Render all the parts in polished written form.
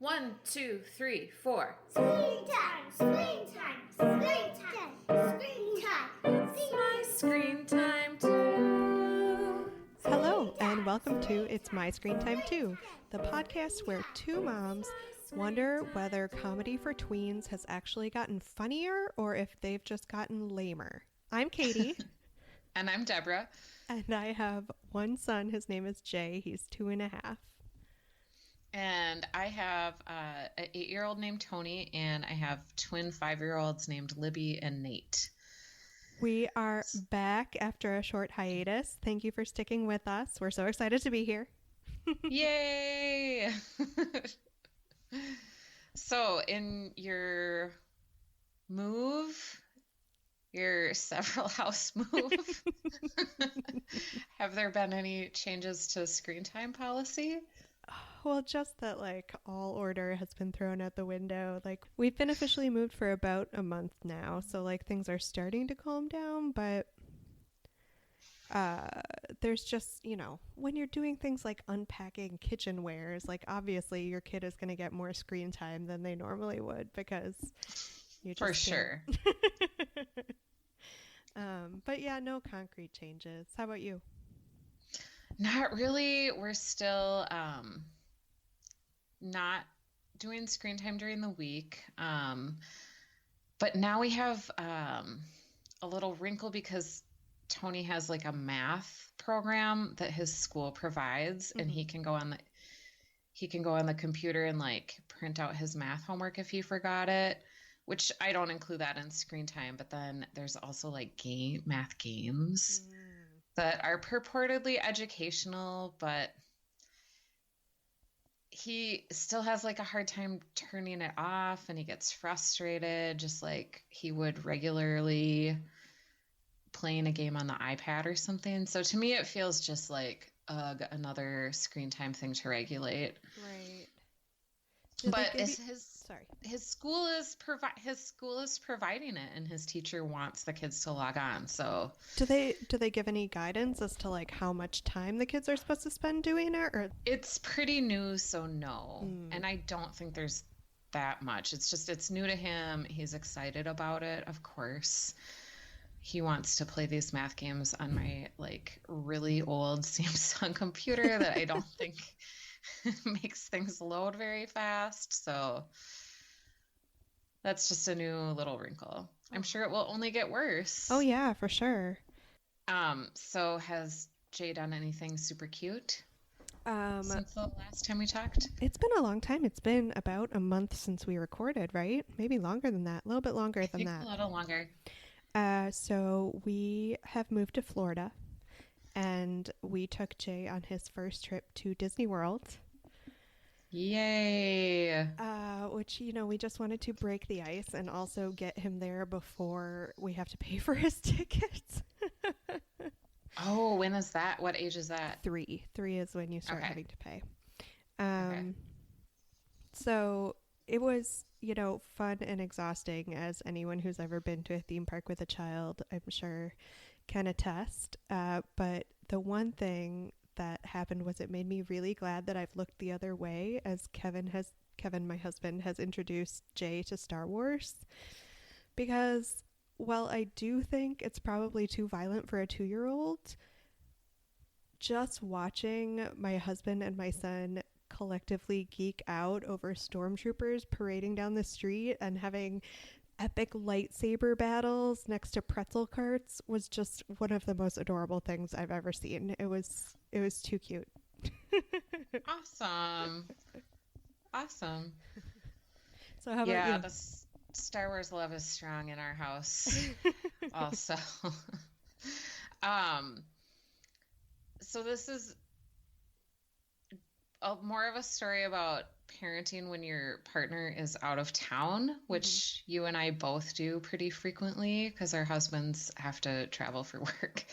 1, 2, 3, 4. Screen time, screen time, screen time, screen time. It's my screen time too. Hello, and welcome to It's My Screen Time Too, the podcast where two moms wonder whether comedy for tweens has actually gotten funnier or if they've just gotten lamer. I'm Katie. And I'm Deborah. And I have one son. His name is Jay. He's 2.5. And I have an 8-year-old named Tony, and I have twin 5-year-olds named Libby and Nate. We are back after a short hiatus. Thank you for sticking with us. We're so excited to be here. Yay! So, in your several house move, have there been any changes to screen time policy? Well, just that, all order has been thrown out the window. We've been officially moved for about a month now, so, things are starting to calm down, but there's just, when you're doing things like unpacking kitchenwares, obviously your kid is going to get more screen time than they normally would because you just For sure. But yeah, no concrete changes. How about you? Not really. We're still not doing screen time during the week. But now we have a little wrinkle because Tony has a math program that his school provides, and he can go on the computer and print out his math homework if he forgot it, which I don't include that in screen time. But then there's also math games that are purportedly educational, but he still has a hard time turning it off, and he gets frustrated just like he would regularly playing a game on the iPad or something. So to me, it feels just like another screen time thing to regulate. Right. But his school is providing it, and his teacher wants the kids to log on. So do they give any guidance as to how much time the kids are supposed to spend doing it? Or it's pretty new, so no. And I don't think there's that much. It's new to him. He's excited about it, of course. He wants to play these math games on my really old Samsung computer that I don't think makes things load very fast. So that's just a new little wrinkle. I'm sure it will only get worse. Oh yeah, for sure. So has Jay done anything super cute since the last time we talked? It's been a long time. It's been about a month since we recorded, right? Maybe longer than that. A little bit longer than that. A little longer. So we have moved to Florida, and we took Jay on his first trip to Disney World. Yay! Which, we just wanted to break the ice and also get him there before we have to pay for his tickets. Oh, when is that? What age is that? 3. 3 is when you start having to pay. Okay. So it was, fun and exhausting, as anyone who's ever been to a theme park with a child, I'm sure, can attest. But the one thing that happened was it made me really glad that I've looked the other way, as Kevin, my husband, has introduced Jay to Star Wars. Because while I do think it's probably too violent for a 2-year-old, just watching my husband and my son collectively geek out over stormtroopers parading down the street and having epic lightsaber battles next to pretzel carts was just one of the most adorable things I've ever seen. It was too cute. Awesome. So how about you? The Star Wars love is strong in our house also. So this is more of a story about parenting when your partner is out of town, which you and I both do pretty frequently because our husbands have to travel for work.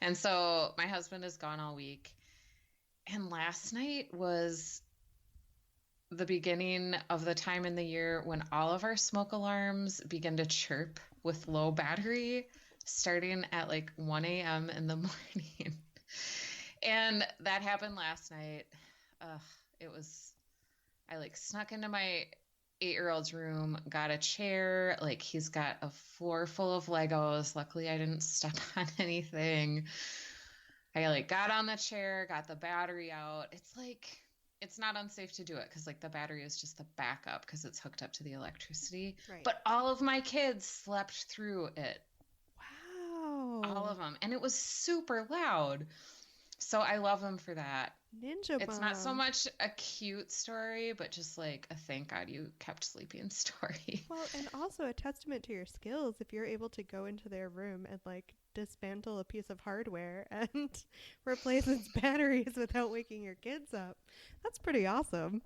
And so my husband is gone all week. And last night was the beginning of the time in the year when all of our smoke alarms begin to chirp with low battery, starting at 1 a.m. in the morning. And that happened last night. It was I like snuck into my 8-year-old's room, got a chair. Like he's got a floor full of Legos. Luckily, I didn't step on anything. I like got on the chair, got the battery out. It's like it's not unsafe to do it because like the battery is just the backup because it's hooked up to the electricity. Right. But all of my kids slept through it. Wow. All of them. And it was super loud. So I love them for that. Ninja It's not so mom. much a cute story, but just like a thank God you kept sleeping story. Well, and also a testament to your skills if you're able to go into their room and like dismantle a piece of hardware and replace its batteries without waking your kids up. That's pretty awesome.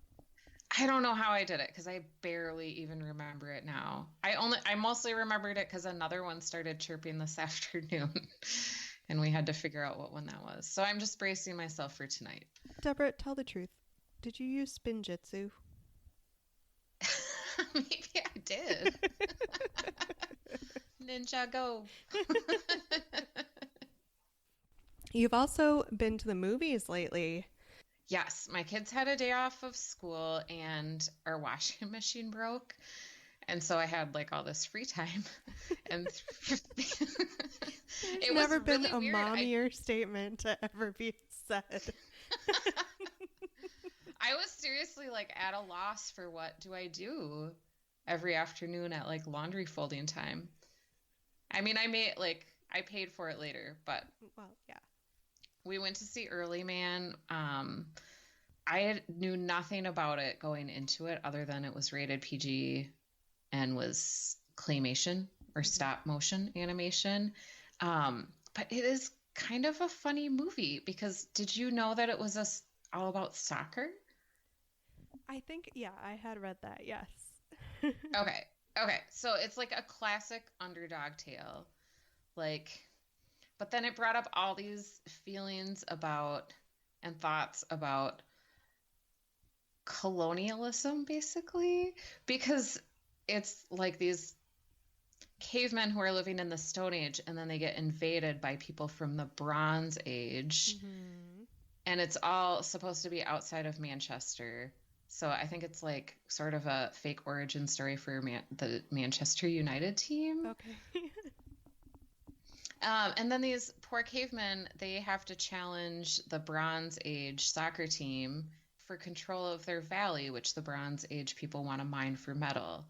I don't know how I did it because I barely even remember it now. I mostly remembered it because another one started chirping this afternoon and we had to figure out what one that was. So I'm just bracing myself for tonight. Deborah, tell the truth. Did you use spinjitzu? Maybe I did. Ninja go. You've also been to the movies lately. Yes, my kids had a day off of school and our washing machine broke. And so I had like all this free time. And There's it was never been really a weird. mommier statement to ever be said. I was seriously like at a loss for what do I do every afternoon at like laundry folding time. I mean, I paid for it later, but Well, yeah. we went to see Early Man. Knew nothing about it going into it other than it was rated PG and was claymation or stop motion animation. But it is kind of a funny movie because did you know that it was all about soccer? I think, yeah, I had read that, yes. Okay. Okay. So it's like a classic underdog tale. Like, but then it brought up all these feelings about and thoughts about colonialism, basically, because it's like these cavemen who are living in the Stone Age and then they get invaded by people from the Bronze Age. Mm-hmm. And it's all supposed to be outside of Manchester. So I think it's like sort of a fake origin story for the Manchester United team. Okay. And then these poor cavemen, they have to challenge the Bronze Age soccer team for control of their valley, which the Bronze Age people want to mine for metal.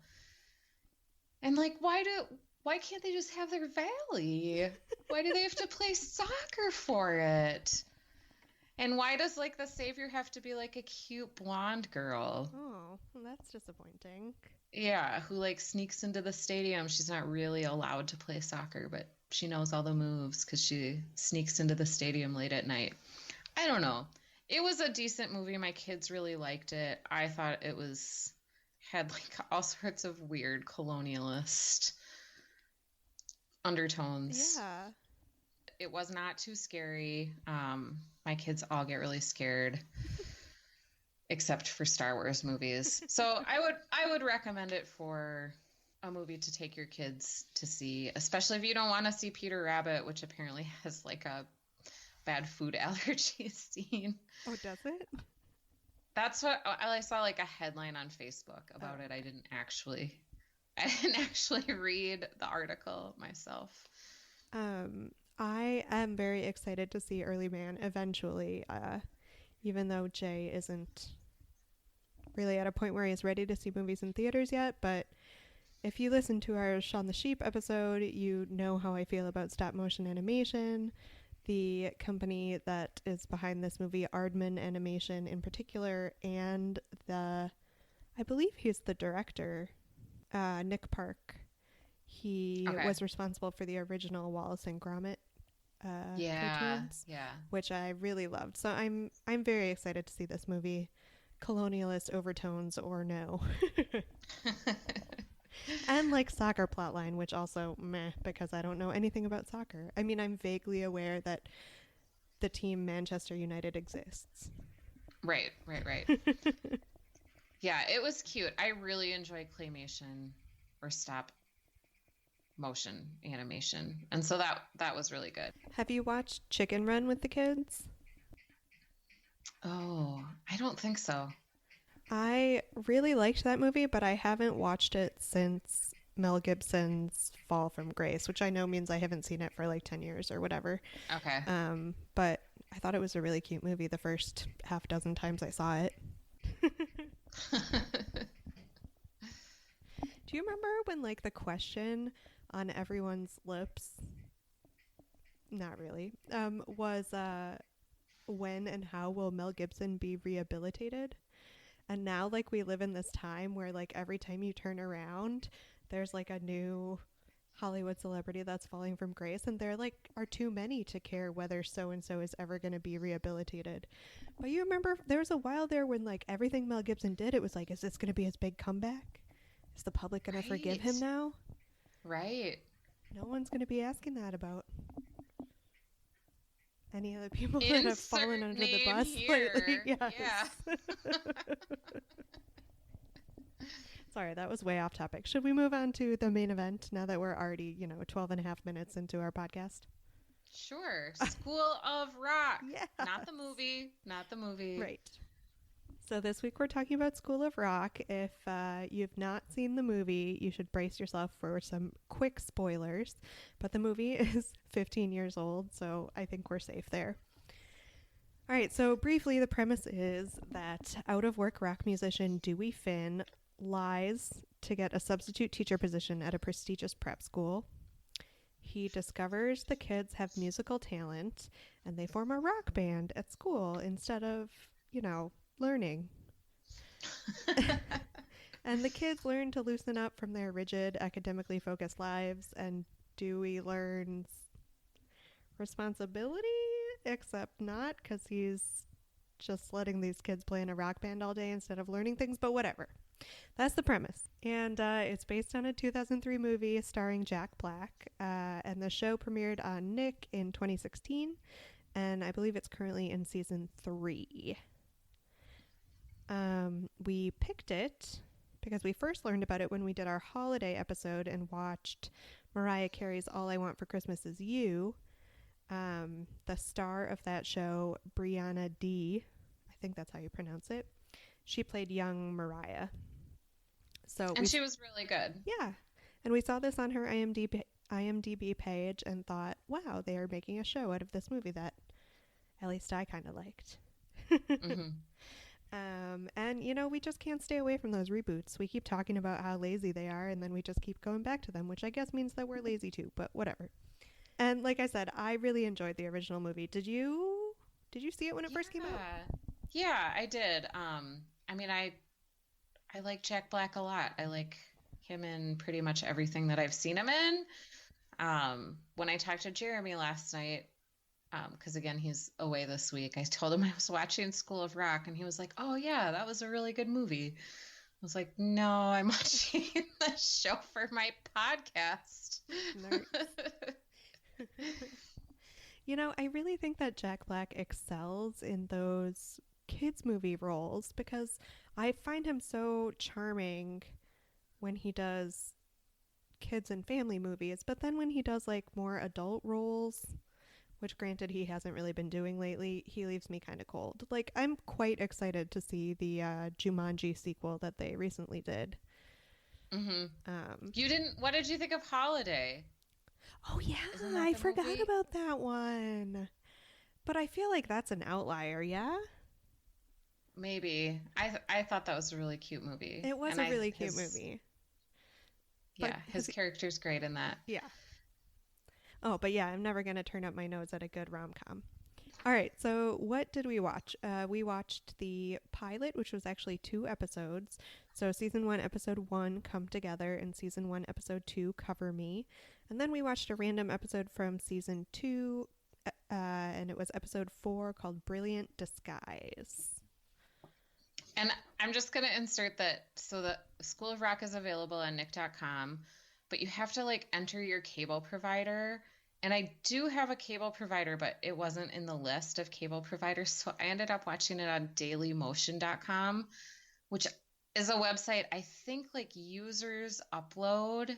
And like, why can't they just have their valley? Why do they have to play soccer for it? And why does like the savior have to be like a cute blonde girl? Oh, well, that's disappointing. Yeah, who like sneaks into the stadium. She's not really allowed to play soccer, but she knows all the moves because she sneaks into the stadium late at night. I don't know. It was a decent movie. My kids really liked it. I thought it had like all sorts of weird colonialist undertones. Yeah. It was not too scary. My kids all get really scared, except for Star Wars movies. So I would recommend it for a movie to take your kids to see, especially if you don't want to see Peter Rabbit, which apparently has like a bad food allergy scene. Oh, does it? That's what I saw, like a headline on Facebook about it. I didn't actually read the article myself. I am very excited to see Early Man eventually, even though Jay isn't really at a point where he's ready to see movies in theaters yet. But if you listen to our Shaun the Sheep episode, you know how I feel about stop motion animation. The company that is behind this movie, Aardman Animation in particular, and I believe he's the director, Nick Park. He was responsible for the original Wallace and Gromit cartoons, which I really loved. So I'm very excited to see this movie, colonialist overtones or no. And like soccer plotline, which also meh, because I don't know anything about soccer. I mean, I'm vaguely aware that the team Manchester United exists. Right. Yeah, it was cute. I really enjoy claymation or stop motion animation. And so that was really good. Have you watched Chicken Run with the kids? Oh, I don't think so. I really liked that movie, but I haven't watched it since Mel Gibson's Fall from Grace, which I know means I haven't seen it for like 10 years or whatever. Okay. But I thought it was a really cute movie the first half dozen times I saw it. Do you remember when like the question on everyone's lips, not really, was when and how will Mel Gibson be rehabilitated? And now like we live in this time where like every time you turn around, there's like a new Hollywood celebrity that's falling from grace, and there like are too many to care whether so and so is ever going to be rehabilitated. But you remember there was a while there when like everything Mel Gibson did, it was like, is this going to be his big comeback? Is the public going to forgive him now? Right. No one's going to be asking that about any other people that have fallen under the bus lately. Yes. Yeah. Sorry, that was way off topic. Should we move on to the main event now that we're already, 12 and a half minutes into our podcast? Sure. School of Rock. Yeah. Not the movie. Not the movie. Right. So this week we're talking about School of Rock. If you've not seen the movie, you should brace yourself for some quick spoilers. But the movie is 15 years old, so I think we're safe there. All right, so briefly, the premise is that out-of-work rock musician Dewey Finn lies to get a substitute teacher position at a prestigious prep school. He discovers the kids have musical talent, and they form a rock band at school instead of, learning. And the kids learn to loosen up from their rigid, academically focused lives, and Dewey learns responsibility, except not, because he's just letting these kids play in a rock band all day instead of learning things, but whatever. That's the premise. And it's based on a 2003 movie starring Jack Black, and the show premiered on Nick in 2016, and I believe it's currently in season 3. We picked it because we first learned about it when we did our holiday episode and watched Mariah Carey's All I Want for Christmas Is You. The star of that show, Brianna D, I think that's how you pronounce it, she played young Mariah. And she was really good. Yeah. And we saw this on her IMDb page and thought, wow, they are making a show out of this movie that at least I kind of liked. Mm-hmm. And, we just can't stay away from those reboots. We keep talking about how lazy they are, and then we just keep going back to them, which I guess means that we're lazy too, but whatever. And like I said, I really enjoyed the original movie. Did you see it when it first came out? Yeah, I did. I like Jack Black a lot. I like him in pretty much everything that I've seen him in. When I talked to Jeremy last night, because again, he's away this week, I told him I was watching School of Rock, and he was like, oh yeah, that was a really good movie. I was like, no, I'm watching the show for my podcast. I really think that Jack Black excels in those kids movie roles because I find him so charming when he does kids and family movies, but then when he does like more adult roles, which granted he hasn't really been doing lately, he leaves me kind of cold. Like, I'm quite excited to see the Jumanji sequel that they recently did. Mm-hmm. What did you think of Holiday? Oh yeah, I forgot about that one. But I feel like that's an outlier, yeah? Maybe. I thought that was a really cute movie. It was a really cute movie. Yeah, his character's great in that. Yeah. Oh, but yeah, I'm never going to turn up my nose at a good rom-com. All right, so what did we watch? We watched the pilot, which was actually 2 episodes. So season 1, episode 1, Come Together, and season 1, episode 2, Cover Me. And then we watched a random episode from season 2, and it was episode 4 called Brilliant Disguise. And I'm just going to insert that. So the School of Rock is available on nick.com, but you have to enter your cable provider. And I do have a cable provider, but it wasn't in the list of cable providers. So I ended up watching it on dailymotion.com, which is a website I think users upload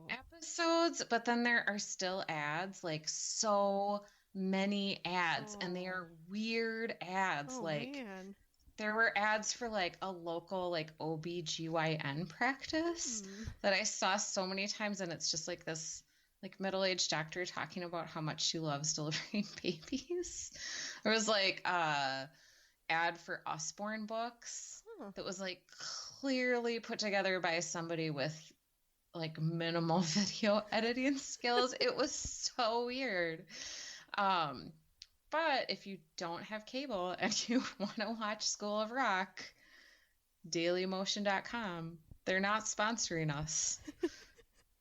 episodes, but then there are still ads, so many ads, and they are weird ads. Man. there were ads for like a local like OBGYN practice that I saw so many times, and it's just like this like middle-aged doctor talking about how much she loves delivering babies. There was like ad for Usborne books that was like clearly put together by somebody with like minimal video editing skills. It was so weird. But if you don't have cable and you want to watch School of Rock, dailymotion.com, they're not sponsoring us.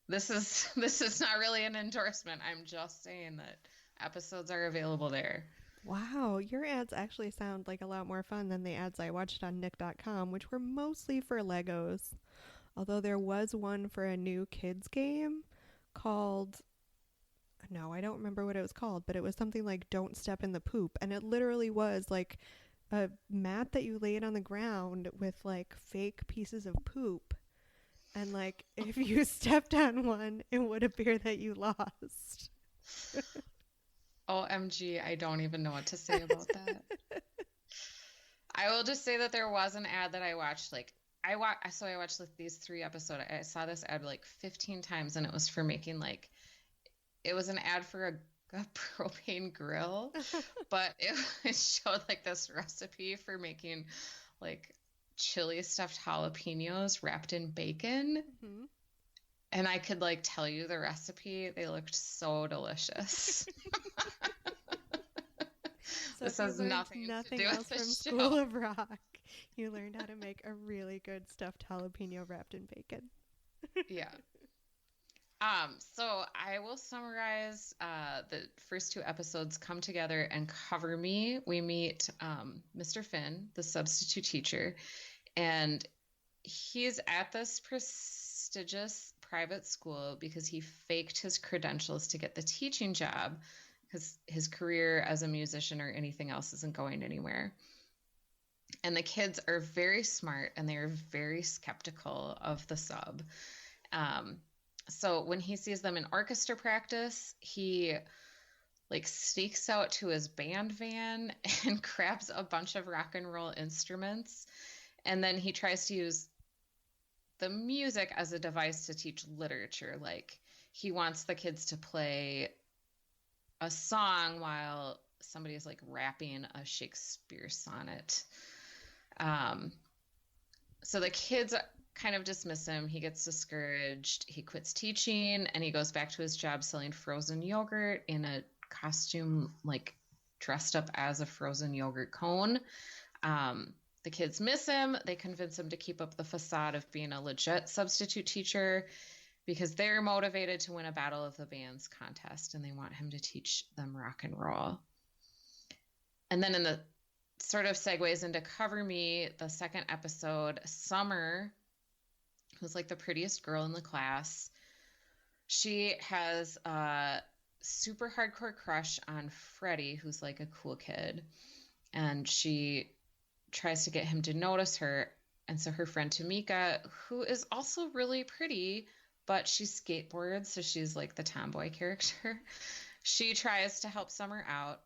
This is not really an endorsement. I'm just saying that episodes are available there. Wow, your ads actually sound like a lot more fun than the ads I watched on Nick.com, which were mostly for Legos. Although there was one for a new kids game called, no, I don't remember what it was called, but it was something like Don't Step in the Poop. And it literally was like a mat that you laid on the ground with like fake pieces of poop. And like if you stepped on one, it would appear that you lost. OMG, I don't even know what to say about that. I will just say that there was an ad that I watched. Like I watched like these 3 episodes. I saw this ad like 15 times, and it was for making like, it was an ad for a propane grill, but it showed like this recipe for making like chili stuffed jalapenos wrapped in bacon. Mm-hmm. And I could like tell you the recipe. They looked so delicious. So this has nothing to do else with the from show. School of Rock. You learned how to make a really good stuffed jalapeno wrapped in bacon. Yeah. So I will summarize the first 2 episodes come together and cover me. We meet Mr. Finn, the substitute teacher, and he's at this prestigious private school because he faked his credentials to get the teaching job because his career as a musician or anything else isn't going anywhere. And the kids are very smart and they are very skeptical of the sub. So when he sees them in orchestra practice, he like sneaks out to his band van and grabs a bunch of rock and roll instruments. And then he tries to use the music as a device to teach literature. Like he wants the kids to play a song while somebody is like rapping a Shakespeare sonnet. So the kids kind of dismiss him. He gets discouraged. He quits teaching and he goes back to his job selling frozen yogurt in a costume, like dressed up as a frozen yogurt cone. The kids miss him. They convince him to keep up the facade of being a legit substitute teacher because they're motivated to win a Battle of the Bands contest and they want him to teach them rock and roll. And then in the sort of segues into Cover Me, the second episode, Summer, who's like the prettiest girl in the class, she has a super hardcore crush on Freddie, who's like a cool kid. And she tries to get him to notice her. And so her friend Tamika, who is also really pretty, but she skateboards, so she's like the tomboy character. She tries to help Summer out.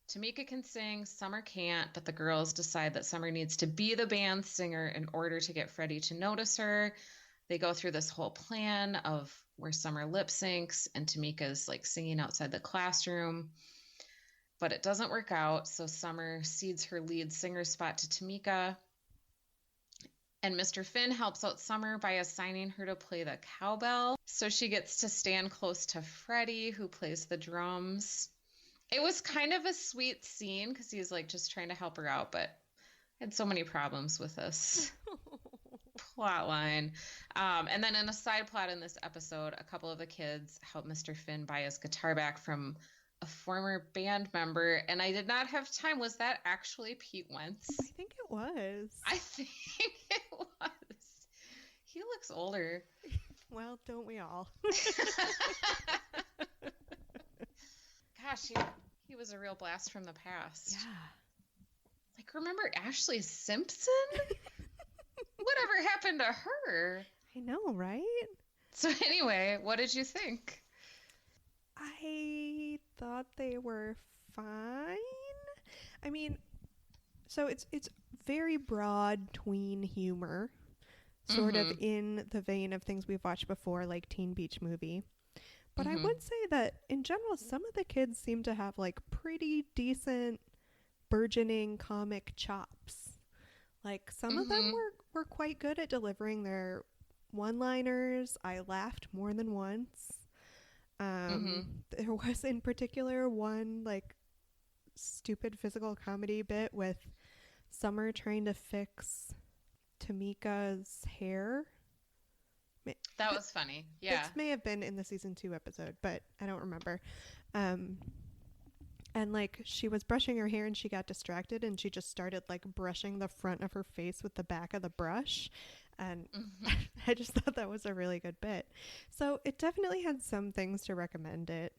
Tamika can sing, Summer can't, but the girls decide that Summer needs to be the band singer in order to get Freddie to notice her. They go through this whole plan of where Summer lip syncs and Tamika's like singing outside the classroom, but it doesn't work out. So Summer cedes her lead singer spot to Tamika. And Mr. Finn helps out Summer by assigning her to play the cowbell. So she gets to stand close to Freddie, who plays the drums. It was kind of a sweet scene because he's like just trying to help her out, but I had so many problems with this plot line. And then in a side plot in this episode, a couple of the kids help Mr. Finn buy his guitar back from a former band member, and I did not have time. Was that actually Pete Wentz? I think it was. I think it was. He looks older. Well, don't we all? Gosh, he was a real blast from the past. Yeah. Like, remember Ashley Simpson? Whatever happened to her? I know, right? So anyway, what did you think? I thought they were fine. I mean, so it's very broad tween humor, sort of in the vein of things we've watched before, like Teen Beach Movie. But I would say that in general, some of the kids seem to have like pretty decent burgeoning comic chops. Like some of them were quite good at delivering their one-liners. I laughed more than once. There was in particular one like stupid physical comedy bit with Summer trying to fix Tamika's hair. That was funny. Yeah. This may have been in the season 2 episode, but I don't remember. And like she was brushing her hair and she got distracted and she just started like brushing the front of her face with the back of the brush. And I just thought that was a really good bit. So it definitely had some things to recommend it.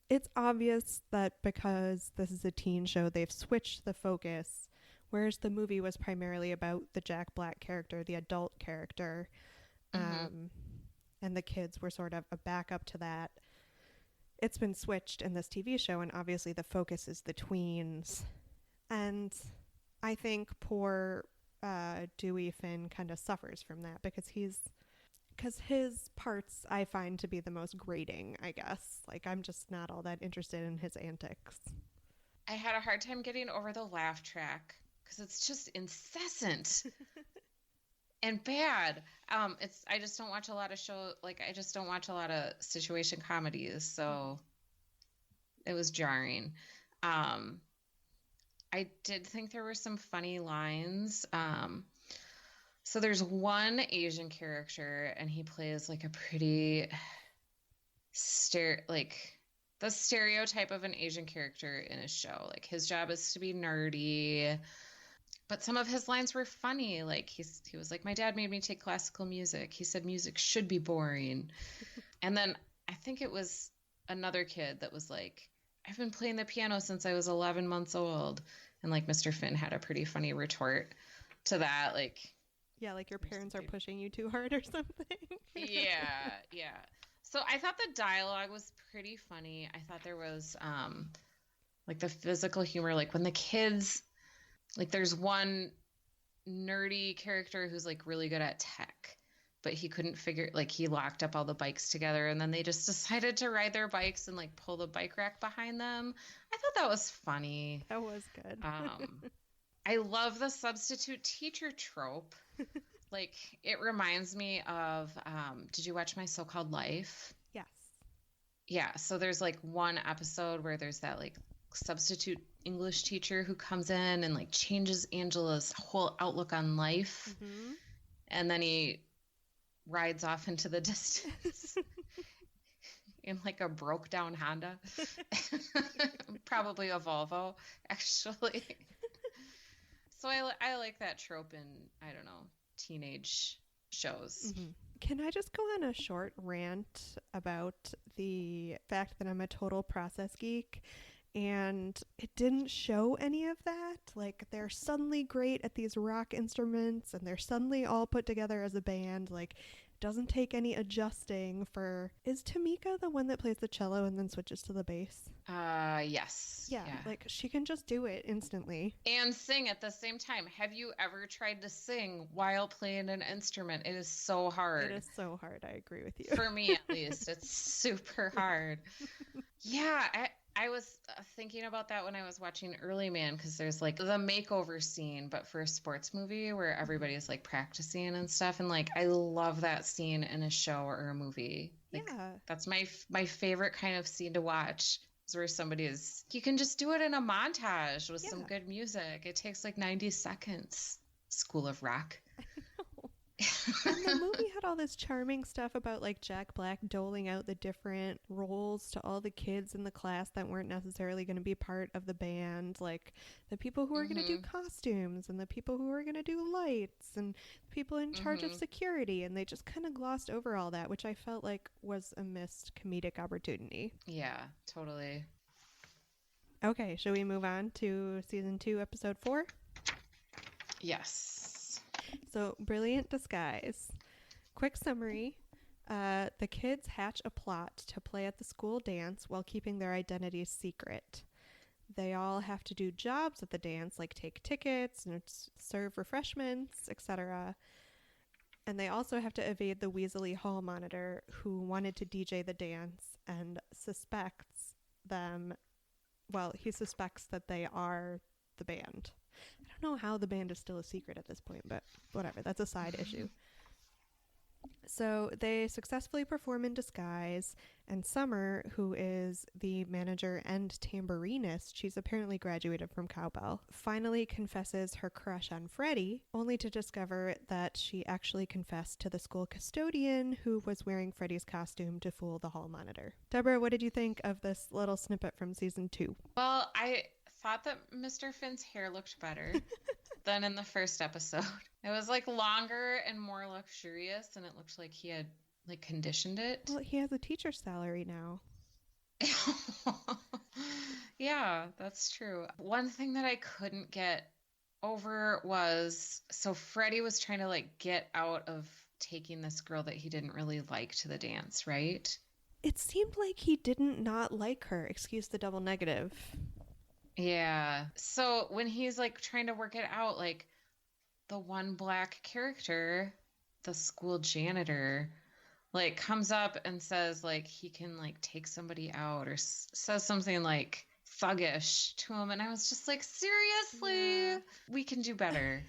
It's obvious that because this is a teen show, they've switched the focus, whereas the movie was primarily about the Jack Black character, the adult character. And the kids were sort of a backup to that. It's been switched in this TV show, and obviously the focus is the tweens. And I think poor Dewey Finn kind of suffers from that because his parts I find to be the most grating, I guess. Like, I'm just not all that interested in his antics. I had a hard time getting over the laugh track because it's just incessant. And bad. I just don't watch a lot of I just don't watch a lot of situation comedies, so it was jarring. I did think there were some funny lines. So there's one Asian character, and he plays like a pretty the stereotype of an Asian character in a show. Like his job is to be nerdy. But some of his lines were funny. Like he was like, my dad made me take classical music. He said music should be boring. And then I think it was another kid that was like, I've been playing the piano since I was 11 months old. And like Mr. Finn had a pretty funny retort to that. Like, yeah, like your parents are pushing you too hard or something. Yeah. So I thought the dialogue was pretty funny. I thought there was like the physical humor, like when the kids, like there's one nerdy character who's like really good at tech, but he couldn't figure, like he locked up all the bikes together and then they just decided to ride their bikes and like pull the bike rack behind them. I thought that was funny. That was good. I love the substitute teacher trope. Like it reminds me of, did you watch My So-Called Life? Yes. Yeah. So there's like one episode where there's that like substitute English teacher who comes in and like changes Angela's whole outlook on life. And then he rides off into the distance in like a broke down Honda. Probably a Volvo, actually. So I like that trope in, I don't know, teenage shows. Can I just go on a short rant about the fact that I'm a total process geek? And it didn't show any of that. Like, they're suddenly great at these rock instruments and they're suddenly all put together as a band. Like, it doesn't take any adjusting for... Is Tamika the one that plays the cello and then switches to the bass? Yes. Yeah, like she can just do it instantly. And sing at the same time. Have you ever tried to sing while playing an instrument? It is so hard. It is so hard. I agree with you. For me, at least. It's super hard. Yeah, I was thinking about that when I was watching Early Man, because there's like the makeover scene, but for a sports movie where everybody's like practicing and stuff. And like, I love that scene in a show or a movie. Like, that's my favorite kind of scene to watch, is where somebody is, you can just do it in a montage with some good music. It takes like 90 seconds. School of Rock. And the movie had all this charming stuff about like Jack Black doling out the different roles to all the kids in the class that weren't necessarily going to be part of the band, like the people who are going to do costumes and the people who are going to do lights and the people in charge of security, and they just kind of glossed over all that, which I felt like was a missed comedic opportunity. Yeah, totally. Okay, shall we move on to season 2 episode 4? Yes. So, Brilliant Disguise. Quick summary. The kids hatch a plot to play at the school dance while keeping their identities secret. They all have to do jobs at the dance, like take tickets and serve refreshments, etc. And they also have to evade the Weasley hall monitor who wanted to DJ the dance and suspects them. Well, he suspects that they are the band. I don't know how the band is still a secret at this point, but whatever. That's a side issue. So they successfully perform in disguise, and Summer, who is the manager and tambourinist, she's apparently graduated from Cowbell, finally confesses her crush on Freddie, only to discover that she actually confessed to the school custodian who was wearing Freddie's costume to fool the hall monitor. Deborah, what did you think of this little snippet from season 2? Well, I thought that Mr. Finn's hair looked better than in the first episode. It was like longer and more luxurious, and it looked like he had like conditioned it. Well, he has a teacher's salary now. Yeah, that's true. One thing that I couldn't get over was, so Freddie was trying to like get out of taking this girl that he didn't really like to the dance, right? It seemed like he didn't not like her. Excuse the double negative. Yeah. So when he's like trying to work it out, like the one black character, the school janitor, like comes up and says like he can like take somebody out or says something like thuggish to him. And I was just like, seriously, yeah. We can do better.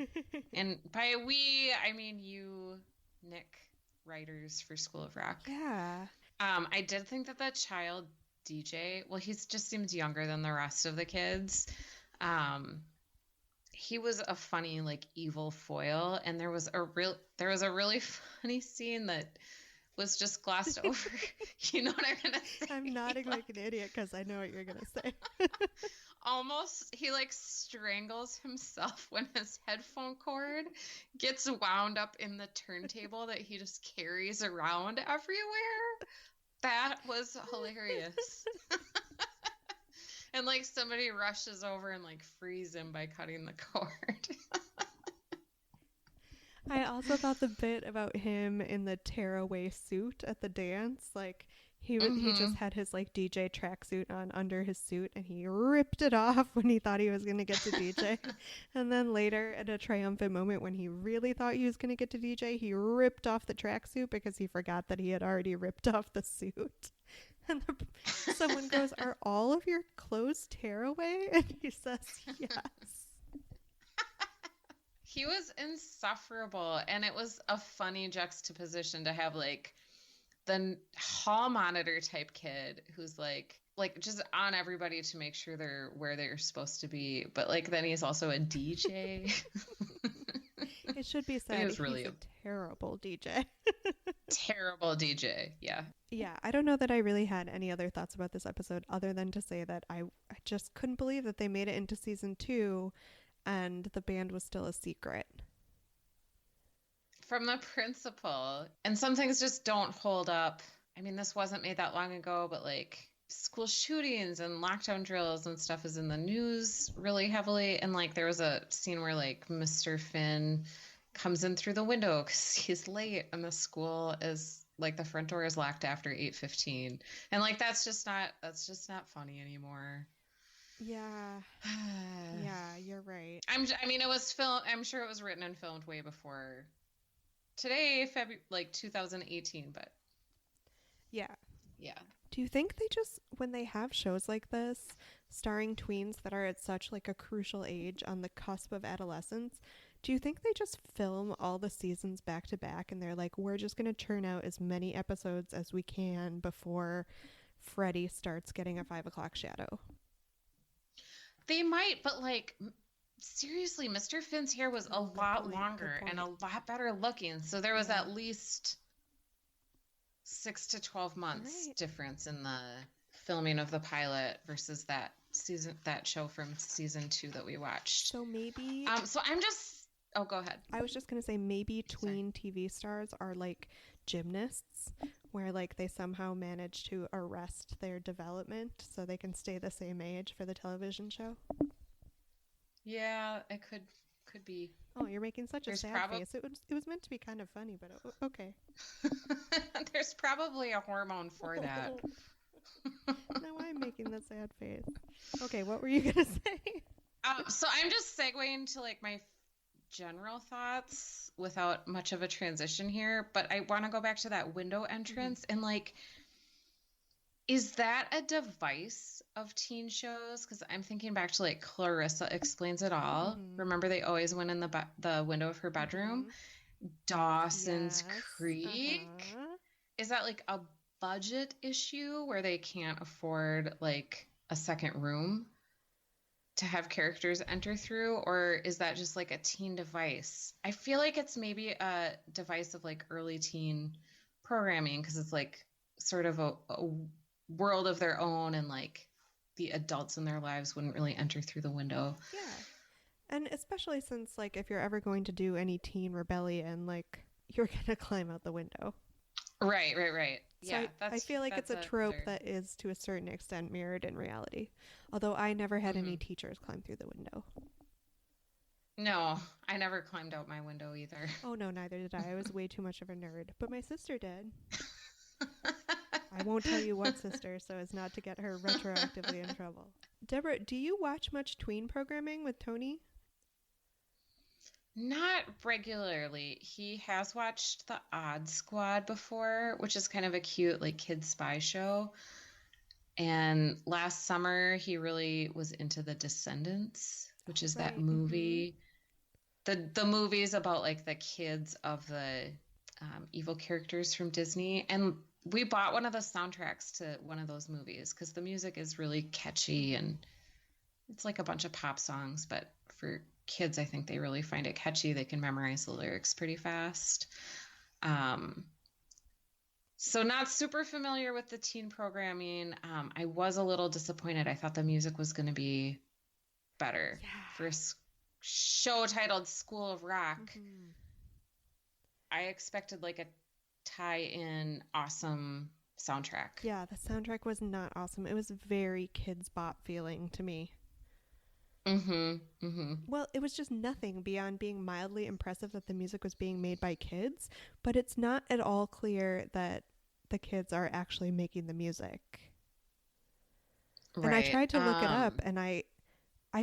And by we, I mean you, Nick, writers for School of Rock. Yeah. I did think that that child DJ, well, he just seems younger than the rest of the kids. He was a funny, like, evil foil, and there was a really funny scene that was just glossed over. You know what I'm gonna say? I'm nodding like an idiot because I know what you're gonna say. Almost, he like strangles himself when his headphone cord gets wound up in the turntable that he just carries around everywhere. That was hilarious. And like somebody rushes over and like frees him by cutting the cord. I also thought the bit about him in the tearaway suit at the dance, like he just had his like DJ tracksuit on under his suit and he ripped it off when he thought he was going to get to DJ. And then later at a triumphant moment when he really thought he was going to get to DJ, he ripped off the tracksuit because he forgot that he had already ripped off the suit. And someone goes, "Are all of your clothes tearaway?" And he says, "Yes." He was insufferable, and it was a funny juxtaposition to have like the hall monitor type kid who's like just on everybody to make sure they're where they're supposed to be, but like then he's also a DJ. It should be said he's really a terrible DJ. Terrible DJ, yeah. Yeah, I don't know that I really had any other thoughts about this episode other than to say that I just couldn't believe that they made it into season 2 and the band was still a secret. From the principal. And some things just don't hold up. I mean, this wasn't made that long ago, but like school shootings and lockdown drills and stuff is in the news really heavily. And like there was a scene where like Mr. Finn comes in through the window because he's late and the school is like the front door is locked after 8:15. And like that's just not funny anymore. Yeah. Yeah, you're right. I mean, it was I'm sure it was written and filmed way before today, like 2018, but yeah. Yeah. Do you think they just, when they have shows like this starring tweens that are at such like a crucial age on the cusp of adolescence, do you think they just film all the seasons back to back and they're like, we're just going to churn out as many episodes as we can before Freddie starts getting a 5 o'clock shadow? They might, but like seriously, Mr. Finn's hair was a lot longer and a lot better looking. So there was at least 6 to 12 months difference in the filming of the pilot versus that show from season 2 that we watched. So maybe so I'm just go ahead. I was just gonna say maybe tween TV stars are like gymnasts where like they somehow manage to arrest their development so they can stay the same age for the television show. Yeah, it could be. Oh, you're making such a sad face. It was meant to be kind of funny, but okay. There's probably a hormone for that. Now I'm making the sad face. Okay, what were you gonna say? So I'm just segueing to like my general thoughts without much of a transition here, but I want to go back to that window entrance and like, is that a device of teen shows? Because I'm thinking back to like Clarissa Explains It All. Remember, they always went in the window of her bedroom. Dawson's Yes. Creek. Is that like a budget issue where they can't afford like a second room to have characters enter through, or is that just like a teen device? I feel like it's maybe a device of like early teen programming because it's like sort of a world of their own, and like the adults in their lives wouldn't really enter through the window. Yeah. And especially since like if you're ever going to do any teen rebellion, like you're gonna climb out the window. Right. So Yeah, I feel like it's a trope that is to a certain extent mirrored in reality. Although I never had any teachers climb through the window. No, I never climbed out my window either. Oh no, neither did I. I was way too much of a nerd. But my sister did. I won't tell you what sister so as not to get her retroactively in trouble. Deborah, do you watch much tween programming with Tony? Not regularly. He has watched The Odd Squad before, which is kind of a cute like kid spy show. And last summer he really was into The Descendants, which is that movie. The movie's about like the kids of the evil characters from Disney. And we bought one of the soundtracks to one of those movies because the music is really catchy and it's like a bunch of pop songs, but for kids, I think they really find it catchy. They can memorize the lyrics pretty fast. So not super familiar with the teen programming. I was a little disappointed. I thought the music was going to be better for a show titled School of Rock. I expected like a tie-in awesome soundtrack. Yeah, the soundtrack was not awesome. It was very kids bop feeling to me. Well, it was just nothing beyond being mildly impressive that the music was being made by kids, but it's not at all clear that the kids are actually making the music. Right. And I tried to look it up, and I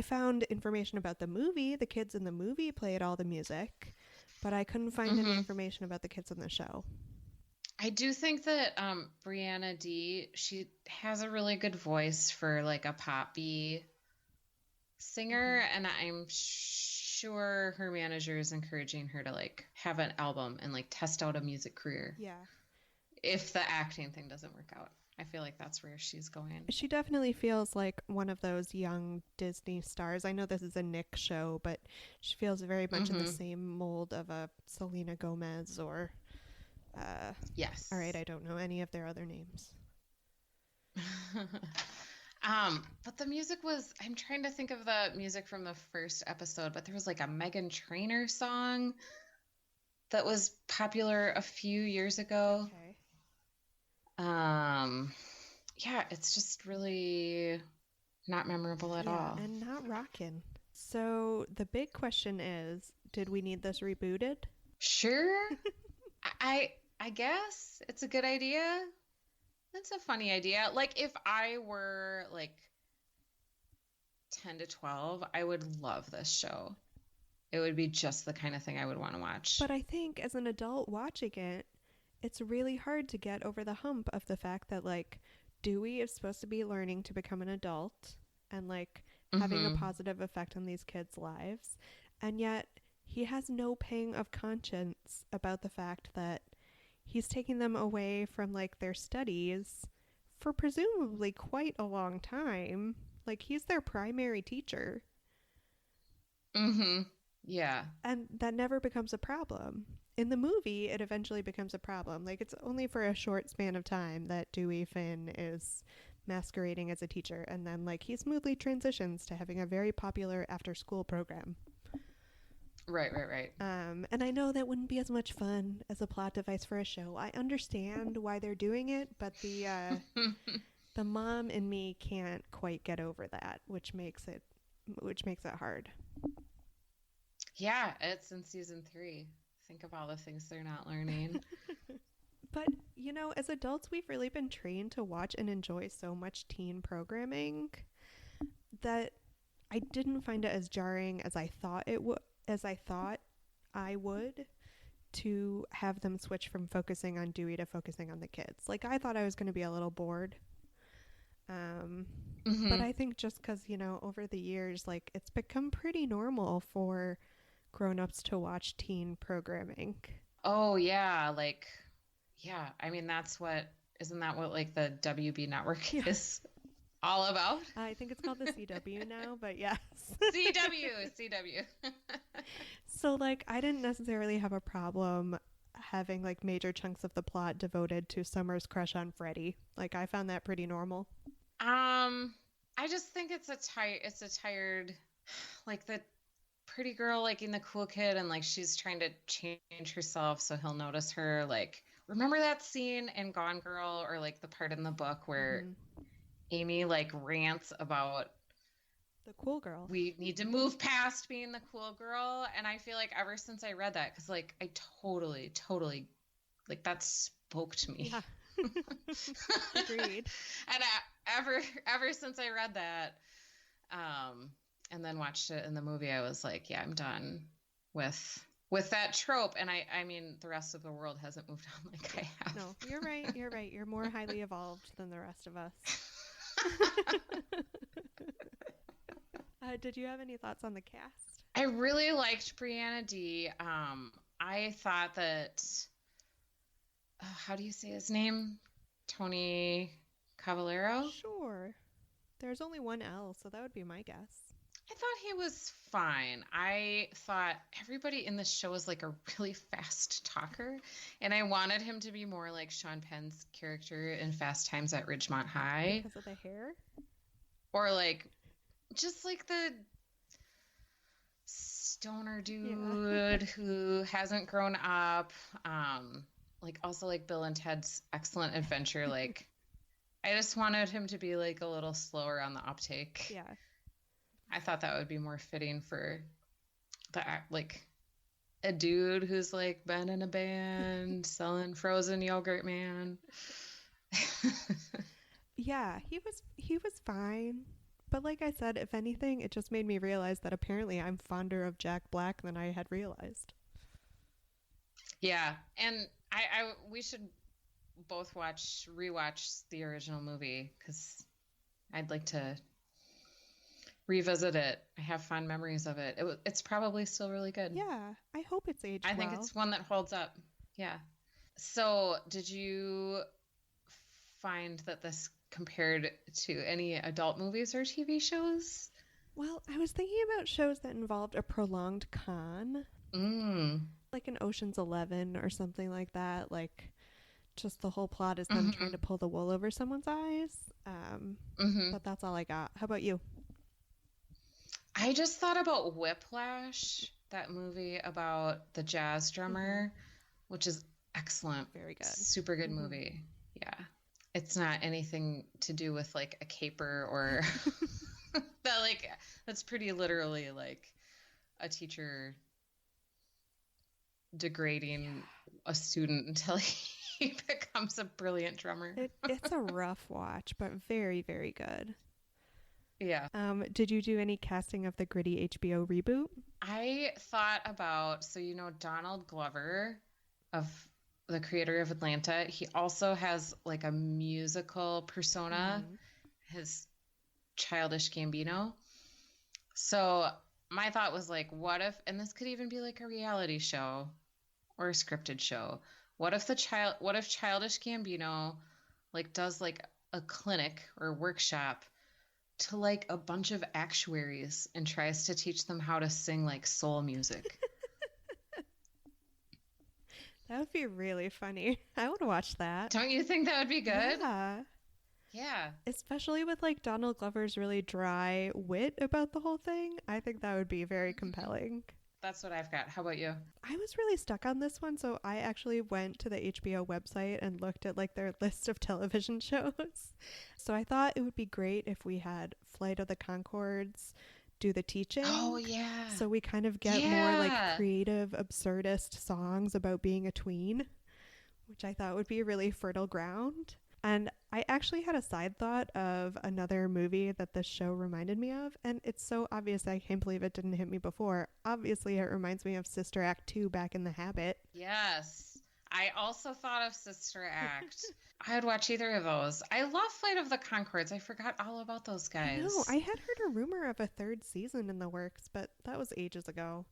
found information about the movie. The kids in the movie played all the music, but I couldn't find any information about the kids in the show. I do think that Brianna D, she has a really good voice for like a poppy singer, and I'm sure her manager is encouraging her to like have an album and like test out a music career. Yeah. If the acting thing doesn't work out. I feel like that's where she's going. She definitely feels like one of those young Disney stars. I know this is a Nick show, but she feels very much in the same mold of a Selena Gomez or yes. All right, I don't know any of their other names. But the music was, I'm trying to think of the music from the first episode, but there was like a Meghan Trainor song that was popular a few years ago. Okay. Yeah, it's just really not memorable at all. And not rockin'. So the big question is, did we need this rebooted? Sure. I guess it's a good idea. That's a funny idea. Like if I were like 10 to 12, I would love this show. It would be just the kind of thing I would want to watch. But I think as an adult watching it, it's really hard to get over the hump of the fact that like Dewey is supposed to be learning to become an adult and like having a positive effect on these kids' lives. And yet he has no pang of conscience about the fact that he's taking them away from like their studies for presumably quite a long time. Like he's their primary teacher. Yeah. And that never becomes a problem. In the movie, it eventually becomes a problem. Like it's only for a short span of time that Dewey Finn is masquerading as a teacher. And then like he smoothly transitions to having a very popular after school program. Right. And I know that wouldn't be as much fun as a plot device for a show. I understand why they're doing it, but the the mom in me can't quite get over that, which makes it hard. Yeah, it's in season 3. Think of all the things they're not learning. But, you know, as adults, we've really been trained to watch and enjoy so much teen programming that I didn't find it as jarring as I thought I would to have them switch from focusing on Dewey to focusing on the kids. Like, I thought I was going to be a little bored. But I think just because, you know, over the years, like, it's become pretty normal for grown-ups to watch teen programming. Oh yeah, like yeah. I mean, isn't that what like the WB network Yeah. is all about? I think it's called the CW now, but yes. CW. So, like, I didn't necessarily have a problem having, like, major chunks of the plot devoted to Summer's crush on Freddie. Like, I found that pretty normal. I just think it's a tired, like the pretty girl liking the cool kid, and like she's trying to change herself so he'll notice her. Like, remember that scene in Gone Girl, or like the part in the book where Amy like rants about The cool girl. we need to move past being the cool girl? And I feel like ever since I read that, because like I totally like that spoke to me. Yeah. Agreed. And ever since I read that, and then watched it in the movie, I was like, yeah, I'm done with that trope. And I mean, the rest of the world hasn't moved on like I have. No, you're right. You're more highly evolved than the rest of us. Did you have any thoughts on the cast? I really liked Brianna D. I thought that, how do you say his name? Tony Cavallero? Sure. There's only one L, so that would be my guess. I thought he was fine. I thought everybody in the show was like a really fast talker, and I wanted him to be more like Sean Penn's character in Fast Times at Ridgemont High. Because of the hair? Or like, just like the stoner dude who hasn't grown up. Like also like Bill and Ted's Excellent Adventure. Like, I just wanted him to be like a little slower on the uptake. Yeah. I thought that would be more fitting for like a dude who's like been in a band selling frozen yogurt, man. Yeah, he was fine. But like I said, if anything, it just made me realize that apparently I'm fonder of Jack Black than I had realized. Yeah, and we should both rewatch the original movie, because I'd like to revisit it. I have fond memories of it. It's probably still really good. Yeah, I hope it's aged I think well. it's one that holds up. Yeah. So, did you find that this compared to any adult movies or TV shows? Well, I was thinking about shows that involved a prolonged con. Like an Ocean's 11 or something like that. Like, just the whole plot is them trying to pull the wool over someone's eyes. But that's all I got. How about you? I just thought about Whiplash, that movie about the jazz drummer, which is excellent. Very good. Super good movie. Yeah. It's not anything to do with like a caper or that, like, that's pretty literally like a teacher degrading a student until he becomes a brilliant drummer. It's a rough watch, but very, very good. Yeah. Did you do any casting of the gritty HBO reboot? I thought about, so you know Donald Glover, of the creator of Atlanta, he also has like a musical persona, his Childish Gambino. So my thought was like, what if, and this could even be like a reality show or a scripted show. What if Childish Gambino like does like a clinic or workshop to like a bunch of actuaries and tries to teach them how to sing like soul music? That would be really funny. I would watch that. Don't you think that would be good? Yeah. Yeah. Especially with like Donald Glover's really dry wit about the whole thing. I think that would be very compelling. That's what I've got. How about you? I was really stuck on this one, so I actually went to the HBO website and looked at like their list of television shows. So I thought it would be great if we had Flight of the Conchords do the teaching. Oh, yeah. So we kind of get more like creative, absurdist songs about being a tween, which I thought would be really fertile ground. And I actually had a side thought of another movie that this show reminded me of, and it's so obvious I can't believe it didn't hit me before. Obviously, it reminds me of Sister Act 2 Back in the Habit. Yes. I also thought of Sister Act. I would watch either of those. I love Flight of the Conchords. I forgot all about those guys. No, I had heard a rumor of a third season in the works, but that was ages ago.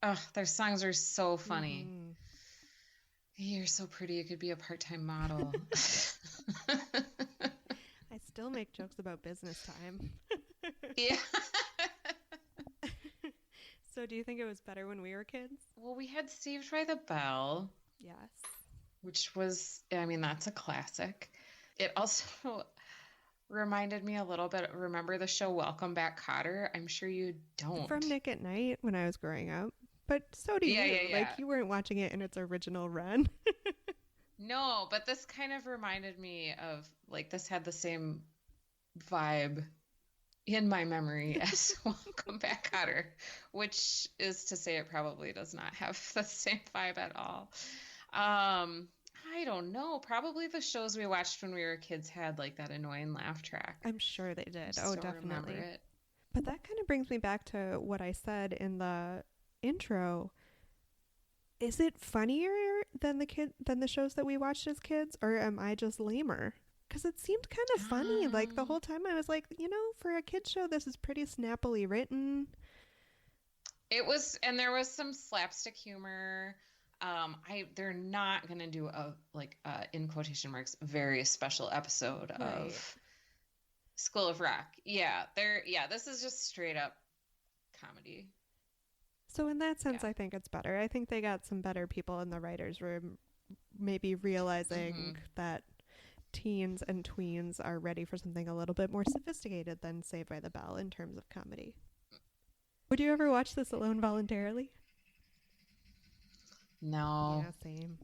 Oh, their songs are so funny. Mhm. You're so pretty. You could be a part-time model. I still make jokes about business time. Yeah. So do you think it was better when we were kids? Well, we had Saved by the Bell, Yes. which was, I mean, that's a classic. It also reminded me a little bit, remember the show Welcome Back, Kotter? I'm sure you don't. From Nick at Night when I was growing up. But so do Yeah, you. yeah, Like, yeah. you weren't watching it in its original run. No, but this kind of reminded me of, like, this had the same vibe in my memory as Welcome Back, Kotter, which is to say it probably does not have the same vibe at all. I don't know. Probably the shows we watched when we were kids had like that annoying laugh track. I'm sure they did. Just Oh, don't remember definitely. it. But that kind of brings me back to what I said in the intro. Is it funnier than the shows that we watched as kids, or am I just lamer? Because it seemed kind of funny. Like the whole time I was like, for a kid show, this is pretty snappily written. It was, and there was some slapstick humor. They're not gonna do a in quotation marks very special episode Right. of School of Rock. This is just straight up comedy. So in that sense, Yeah. I think it's better. I think they got some better people in the writers' room, maybe realizing that teens and tweens are ready for something a little bit more sophisticated than Saved by the Bell in terms of comedy. Would you ever watch this alone voluntarily? No, Yeah, same.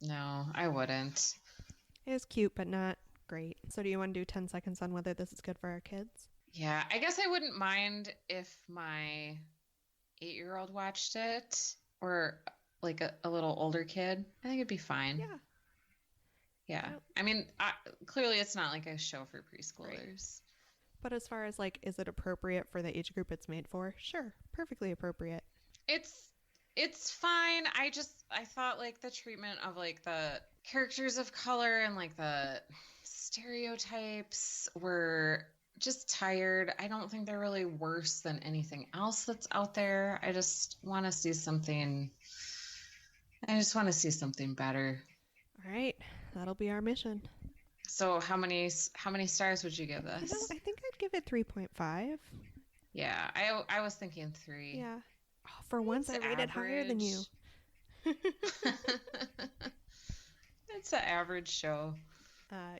no, I wouldn't. It was cute, but not great. So do you want to do 10 seconds on whether this is good for our kids? Yeah, I guess I wouldn't mind if my 8-year-old watched it, or like a little older kid. I think it'd be fine. Yeah. Yeah. Yep. I mean, clearly it's not like a show for preschoolers. But as far as like, is it appropriate for the age group it's made for? Sure. Perfectly appropriate. It's fine. I thought like the treatment of like the characters of color and like the stereotypes were just tired. I don't think they're really worse than anything else that's out there. I just want to see something better. All right. That'll be our mission. So how many stars would you give this? I think I'd give it 3.5. Yeah, I was thinking 3. Yeah. Oh, for once, I It's rated higher than you. It's an average show.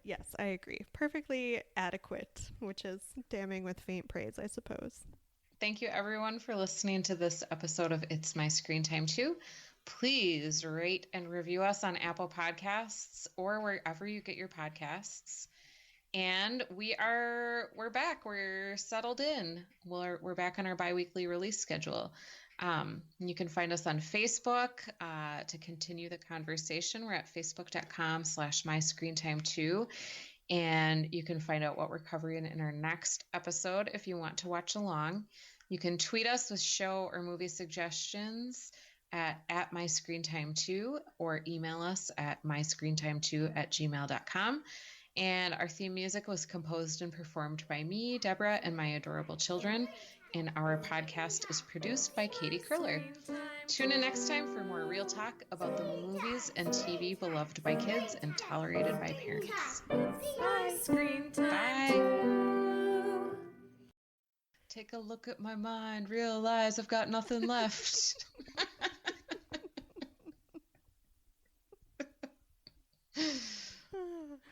Yes, I agree. Perfectly adequate, which is damning with faint praise, I suppose. Thank you everyone for listening to this episode of It's My Screen Time Too. Please rate and review us on Apple Podcasts or wherever you get your podcasts. And we're back. We're settled in. We're back on our bi-weekly release schedule. You can find us on Facebook to continue the conversation. We're at facebook.com/myscreentime2. And you can find out what we're covering in our next episode if you want to watch along. You can tweet us with show or movie suggestions at myscreentime2 or email us at myscreentime2@gmail.com. And our theme music was composed and performed by me, Deborah, and my adorable children. And our podcast is produced by Katie Kriller. Tune in next time for more real talk about the movies and TV beloved by kids and tolerated by parents. Bye. Screen time. Bye. Take a look at my mind, realize I've got nothing left.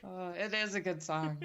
Oh, it is a good song.